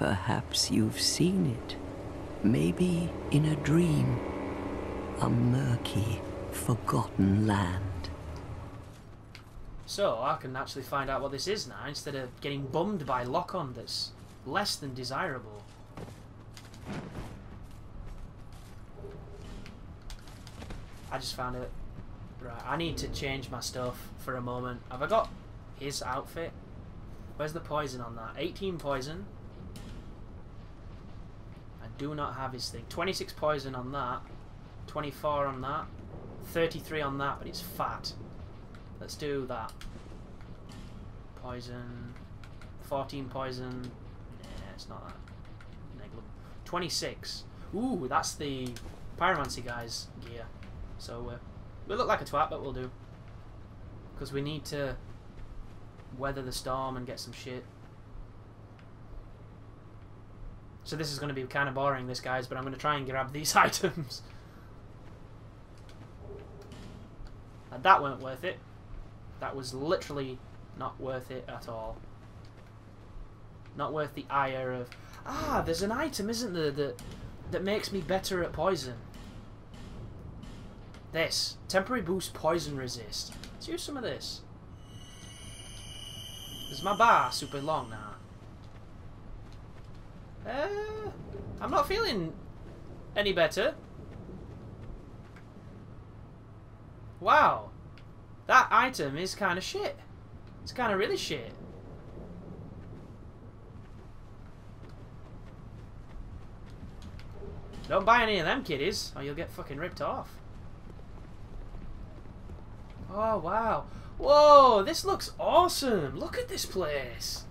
Perhaps you've seen it. Maybe in a dream. A murky, forgotten land. So, I can actually find out what this is now, instead of getting bummed by lock-on that's less than desirable. I just found it. Right, I need to change my stuff for a moment. Have I got his outfit? Where's the poison on that? 18 poison. I do not have his thing. 26 poison on that. 24 on that. 33 on that, but it's fat. Let's do that. Poison. 14 poison. Nah, it's not that. Negligible. 26. Ooh, that's the pyromancy guy's gear. So, we look like a twat, but we'll do. Because we need to weather the storm and get some shit. So this is going to be kind of boring, this guys, but I'm going to try and grab these items. And that weren't worth it. That was literally not worth it at all. Not worth the ire of... Ah, there's an item, isn't there, that makes me better at poison. This. Temporary boost poison resist. Let's use some of this. Is my bar super long now? I'm not feeling any better. Wow. That item is kind of shit. It's kind of really shit. Don't buy any of them, kiddies, or you'll get fucking ripped off. Oh, wow. Whoa, this looks awesome. Look at this place.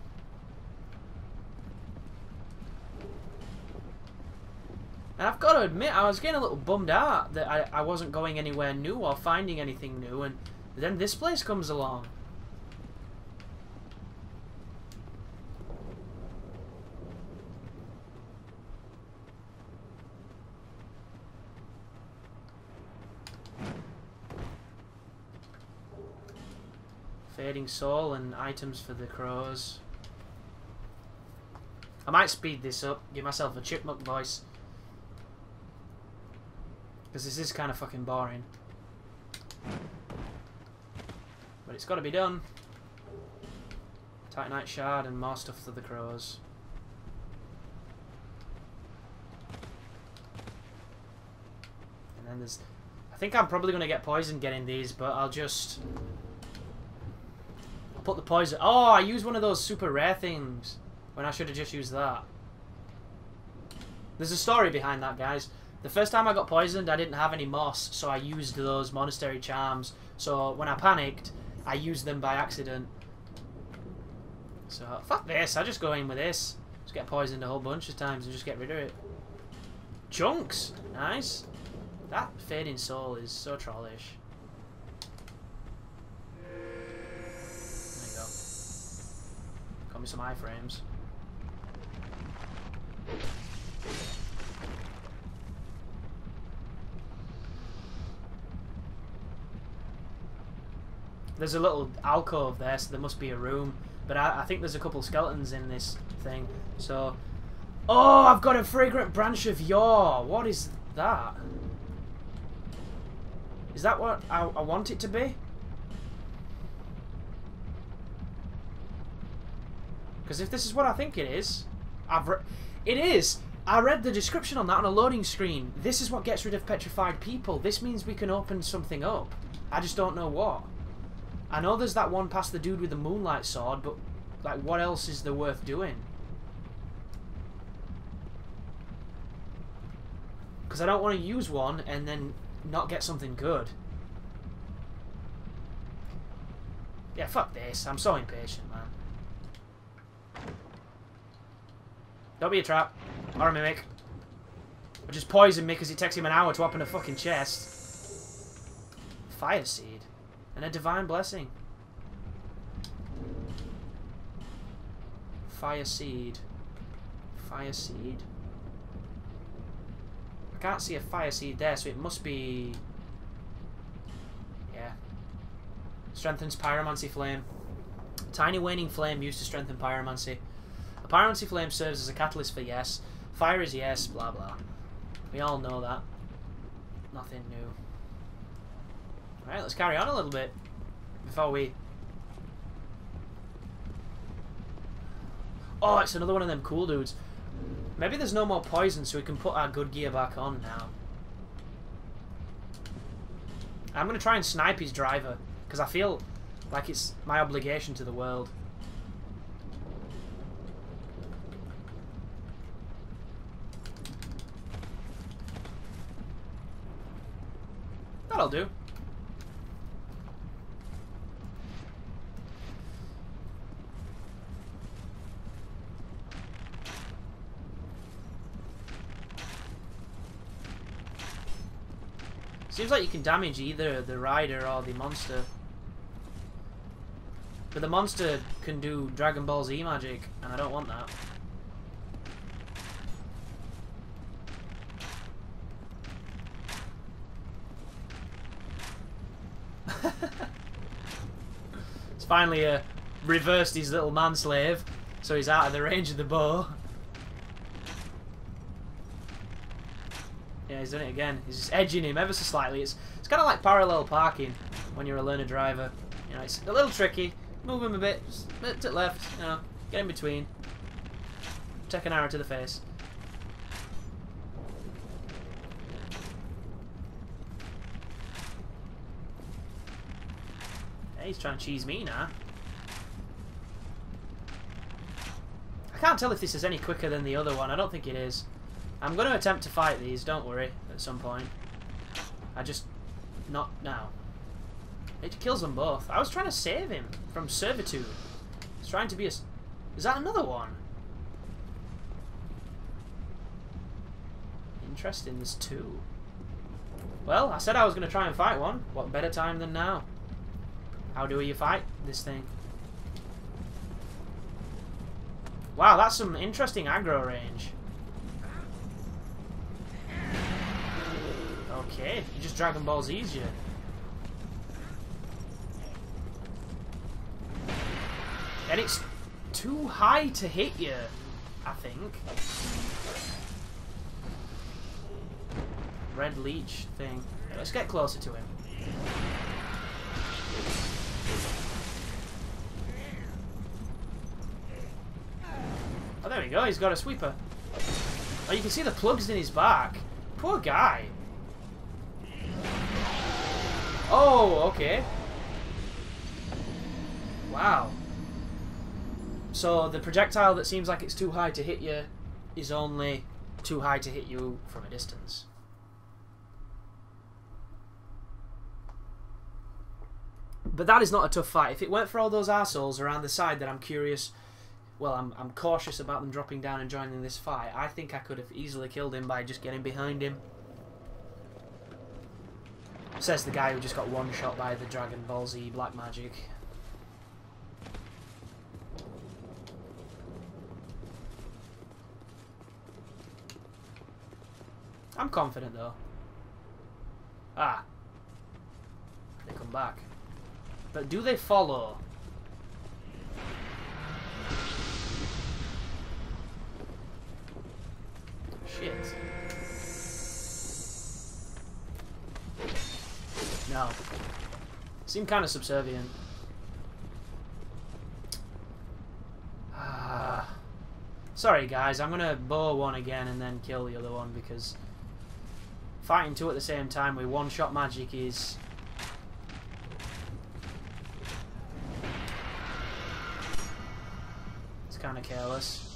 And I've got to admit, I was getting a little bummed out that I wasn't going anywhere new or finding anything new, and then this place comes along. Fading soul and items for the crows. I might speed this up, give myself a chipmunk voice. Because this is kind of fucking boring. But it's got to be done. Titanite shard and more stuff for the crows. And then there's... I think I'm probably going to get poisoned getting these, but I'll just... I'll put the poison... Oh, I used one of those super rare things when I should have just used that. There's a story behind that, guys. The first time I got poisoned, I didn't have any moss, so I used those monastery charms. So when I panicked, I used them by accident. So, fuck this. I just go in with this. Just get poisoned a whole bunch of times and just get rid of it. Chunks! Nice. That fading soul is so trollish. There you go. Got me some iframes. There's a little alcove there, so there must be a room. But I think there's a couple skeletons in this thing. So... Oh, I've got a fragrant branch of yore. What is that? Is that what I want it to be? Because if this is what I think it is... It is! I read the description on that on a loading screen. This is what gets rid of petrified people. This means we can open something up. I just don't know what. I know there's that one past the dude with the moonlight sword, but like, what else is there worth doing? Because I don't want to use one and then not get something good. Yeah, fuck this. I'm so impatient, man. Don't be a trap. Or a mimic. Or just poison me because it takes him an hour to open a fucking chest. Fire seed. And a divine blessing. Fire seed. Fire seed. I can't see a fire seed there, so it must be... Yeah. Strengthens pyromancy flame. Tiny waning flame used to strengthen pyromancy. A pyromancy flame serves as a catalyst for yes. Fire is yes, blah blah. We all know that. Nothing new. Alright, let's carry on a little bit before we... Oh, it's another one of them cool dudes. Maybe there's no more poison, so we can put our good gear back on now. I'm going to try and snipe his driver, because I feel like it's my obligation to the world. That'll do. Seems like you can damage either the rider or the monster. But the monster can do Dragon Ball Z magic, and I don't want that. It's finally reversed his little manslave, so he's out of the range of the bow. Yeah, he's done it again. He's just edging him ever so slightly. It's kind of like parallel parking when you're a learner driver. You know, it's a little tricky. Move him a bit, just a bit to the left. You know, get in between. Take an arrow to the face. Hey, he's trying to cheese me now. I can't tell if this is any quicker than the other one. I don't think it is. I'm going to attempt to fight these, don't worry, at some point. Not now. It kills them both. I was trying to save him from servitude. He's trying to be a... Is that another one? Interesting, there's two. Well, I said I was going to try and fight one. What better time than now? How do you fight this thing? Wow, that's some interesting aggro range. Okay, you just Dragon Ball Z's you. And it's too high to hit you, I think. Red leech thing. Let's get closer to him. Oh, there we go, he's got a sweeper. Oh, you can see the plugs in his back. Poor guy. Oh, okay. Wow. So the projectile that seems like it's too high to hit you is only too high to hit you from a distance. But that is not a tough fight. If it weren't for all those arseholes around the side that I'm curious... Well, I'm cautious about them dropping down and joining this fight. I think I could have easily killed him by just getting behind him. Says the guy who just got one shot by the Dragon Ball Z black magic. I'm confident though. Ah. They come back. But do they follow? Shit. No. Seem kind of subservient. Sorry guys, I'm gonna bow one again and then kill the other one because fighting two at the same time with one-shot magic is... It's kind of careless.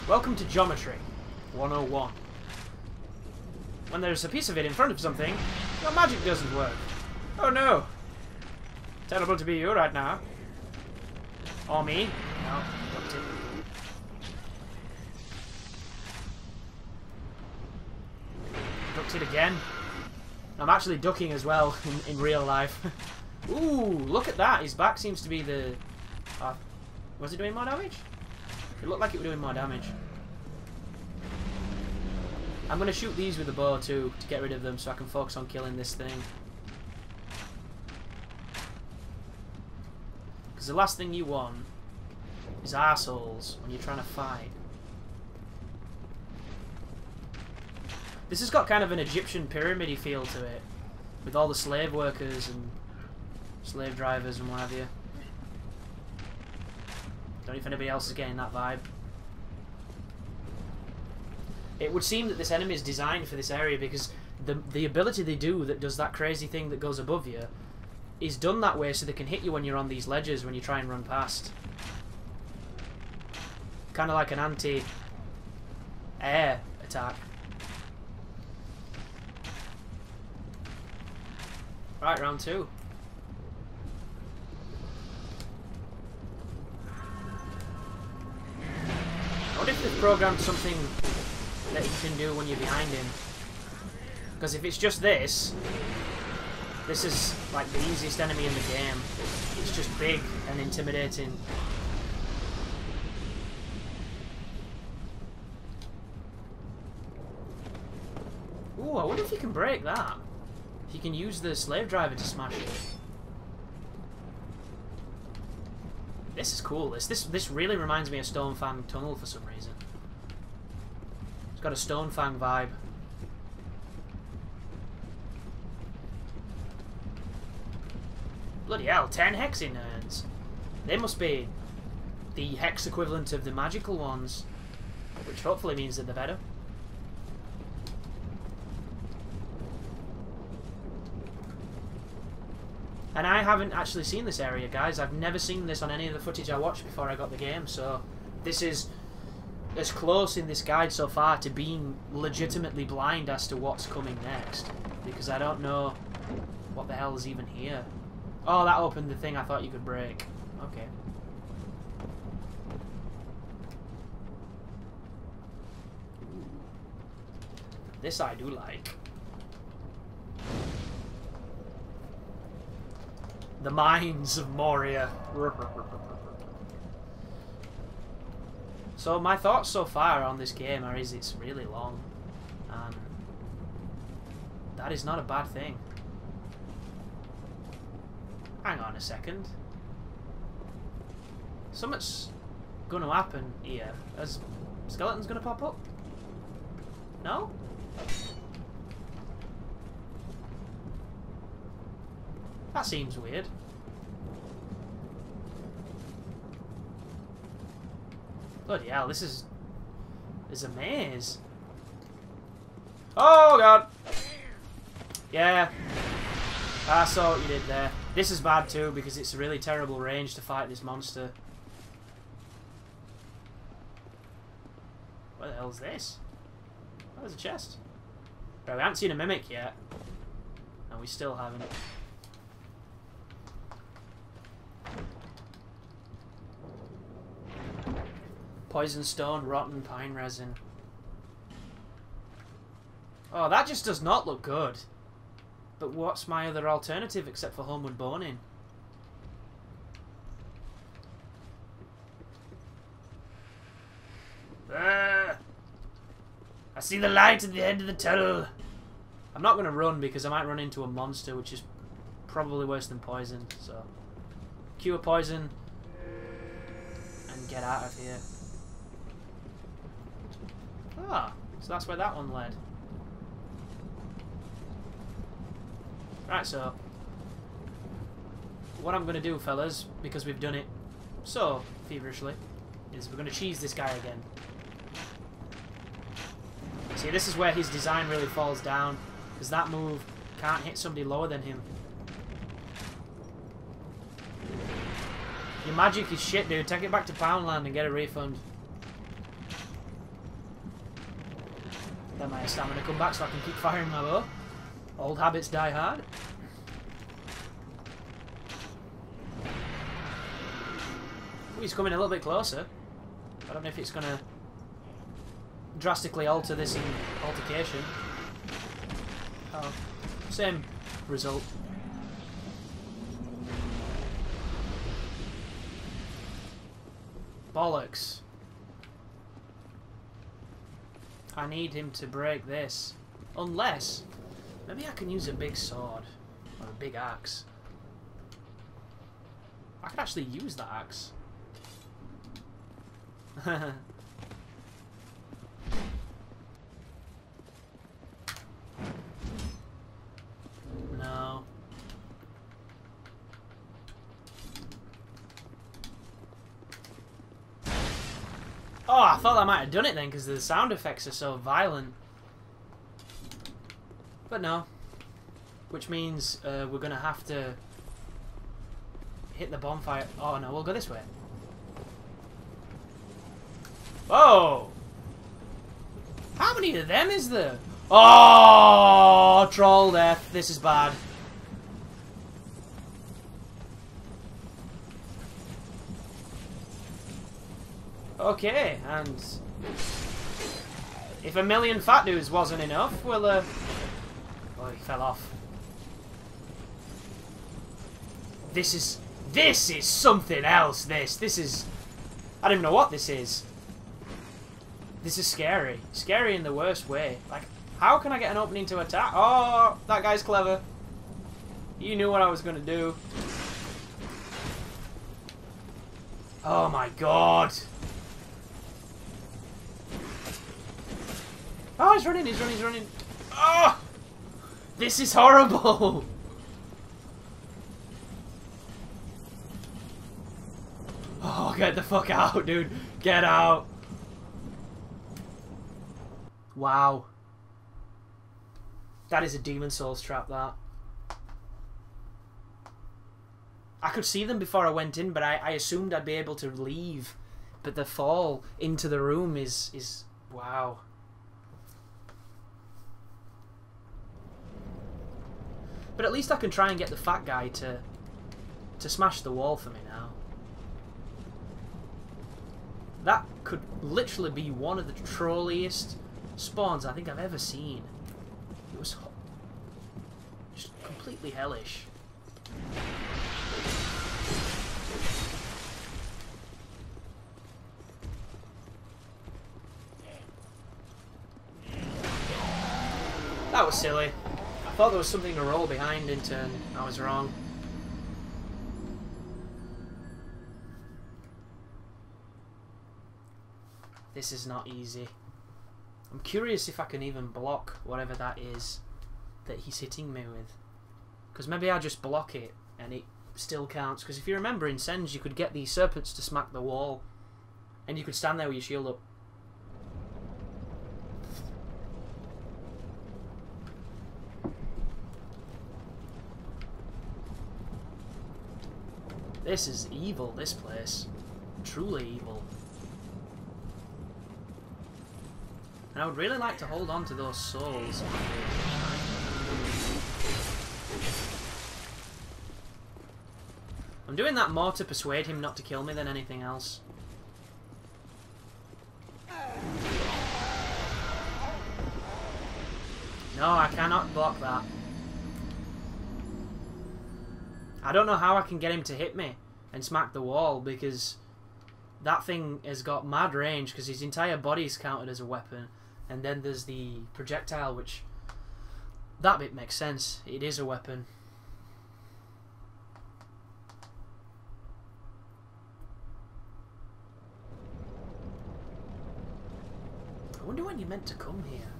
Welcome to Geometry 101. When there's a piece of it in front of something, your magic doesn't work. Oh no! Terrible to be you right now. Or me. No, ducked it. Ducked it again. I'm actually ducking as well in real life. Ooh, look at that! His back seems to be the... was it doing more damage? It looked like it was doing more damage. I'm going to shoot these with the bow too, to get rid of them so I can focus on killing this thing. Because the last thing you want is arseholes when you're trying to fight. This has got kind of an Egyptian pyramid-y feel to it, with all the slave workers and slave drivers and what have you. Don't know if anybody else is getting that vibe. It would seem that this enemy is designed for this area because the ability they do that does that crazy thing that goes above you is done that way so they can hit you when you're on these ledges when you try and run past. Kind of like an anti-air attack. Right, round 2. I wonder if they've programmed something that you can do when you're behind him. Because if it's just this is like the easiest enemy in the game. It's just big and intimidating. Ooh, I wonder if you can break that. If you can use the slave driver to smash it. This is cool. This really reminds me of Stonefang Tunnel for some reason. It's got a Stonefang vibe. Bloody hell, 10 hexing urns. They must be the hex equivalent of the magical ones, which hopefully means that they're better. And I haven't actually seen this area, guys. I've never seen this on any of the footage I watched before I got the game, so this is as close in this guide so far to being legitimately blind as to what's coming next, because I don't know what the hell is even here. Oh, that opened the thing I thought you could break. Okay. This I do like. The Mines of Moria. So my thoughts so far on this game are it's really long. And that is not a bad thing. Hang on a second. Something's gonna happen here. As skeletons gonna pop up? No? That seems weird. Bloody hell, this is a maze. Oh god! Yeah. I saw what you did there. This is bad too because it's a really terrible range to fight this monster. What the hell is this? Oh, there's a chest. Right, we haven't seen a mimic yet. And we still haven't. Poison stone, rotten pine resin. Oh, that just does not look good. But what's my other alternative except for homeward boning? I see the light at the end of the tunnel. I'm not going to run because I might run into a monster, which is probably worse than poison. So, cure poison and get out of here. Ah, so that's where that one led. Right, so what I'm going to do, fellas, because we've done it so feverishly, is we're going to cheese this guy again. See, this is where his design really falls down, because that move can't hit somebody lower than him. Your magic is shit, dude. Take it back to Poundland and get a refund. Let my stamina come back so I can keep firing my bow. Old habits die hard. Ooh, he's coming a little bit closer. I don't know if it's going to drastically alter this altercation. Oh, same result. Bollocks. I need him to break this. Unless, maybe I can use a big sword. Or a big axe. I could actually use that axe. No. Oh, I thought I might have done it then because the sound effects are so violent. But no. Which means we're going to have to hit the bonfire. Oh no, we'll go this way. Oh! How many of them is there? Oh! Troll death. This is bad. Okay, and if a million fat dudes wasn't enough, we'll oh, he fell off. This is something else. This is, I don't even know what this is. This is scary. Scary in the worst way. Like, how can I get an opening to attack? Oh, that guy's clever. He knew what I was gonna do. Oh my god. Oh, he's running, he's running, he's running. Oh! This is horrible! Oh, get the fuck out, dude. Get out. Wow. That is a Demon Souls trap, that. I could see them before I went in, but I assumed I'd be able to leave. But the fall into the room is wow. But at least I can try and get the fat guy to smash the wall for me now. That could literally be one of the trolliest spawns I think I've ever seen. It was just completely hellish. That was silly. I thought there was something to roll behind into, and I was wrong. This is not easy. I'm curious if I can even block whatever that is that he's hitting me with. Because maybe I just block it and it still counts. Because if you remember in Sens, you could get these serpents to smack the wall. And you could stand there with your shield up. This is evil, this place. Truly evil. And I would really like to hold on to those souls. I'm doing that more to persuade him not to kill me than anything else. No, I cannot block that. I don't know how I can get him to hit me and smack the wall, because that thing has got mad range, because his entire body is counted as a weapon. And then there's the projectile, which... that bit makes sense. It is a weapon. I wonder when you're meant to come here.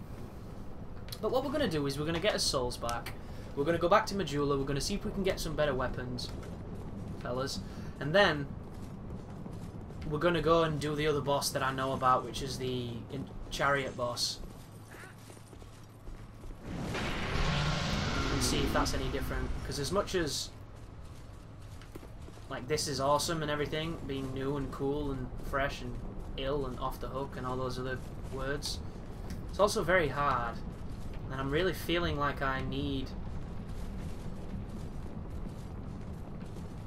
But what we're going to do is we're going to get his souls back. We're going to go back to Majula. We're going to see if we can get some better weapons, fellas. And then we're going to go and do the other boss that I know about, which is the chariot boss. And see if that's any different. Because as much as like this is awesome and everything, being new and cool and fresh and ill and off the hook and all those other words, it's also very hard. And I'm really feeling like I need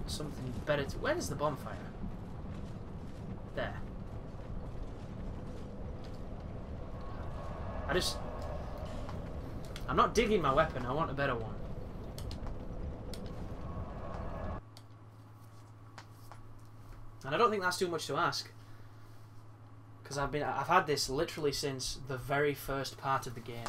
something better to... Where is the bonfire? There. I'm not digging my weapon, I want a better one. And I don't think that's too much to ask. Because I've had this literally since the very first part of the game.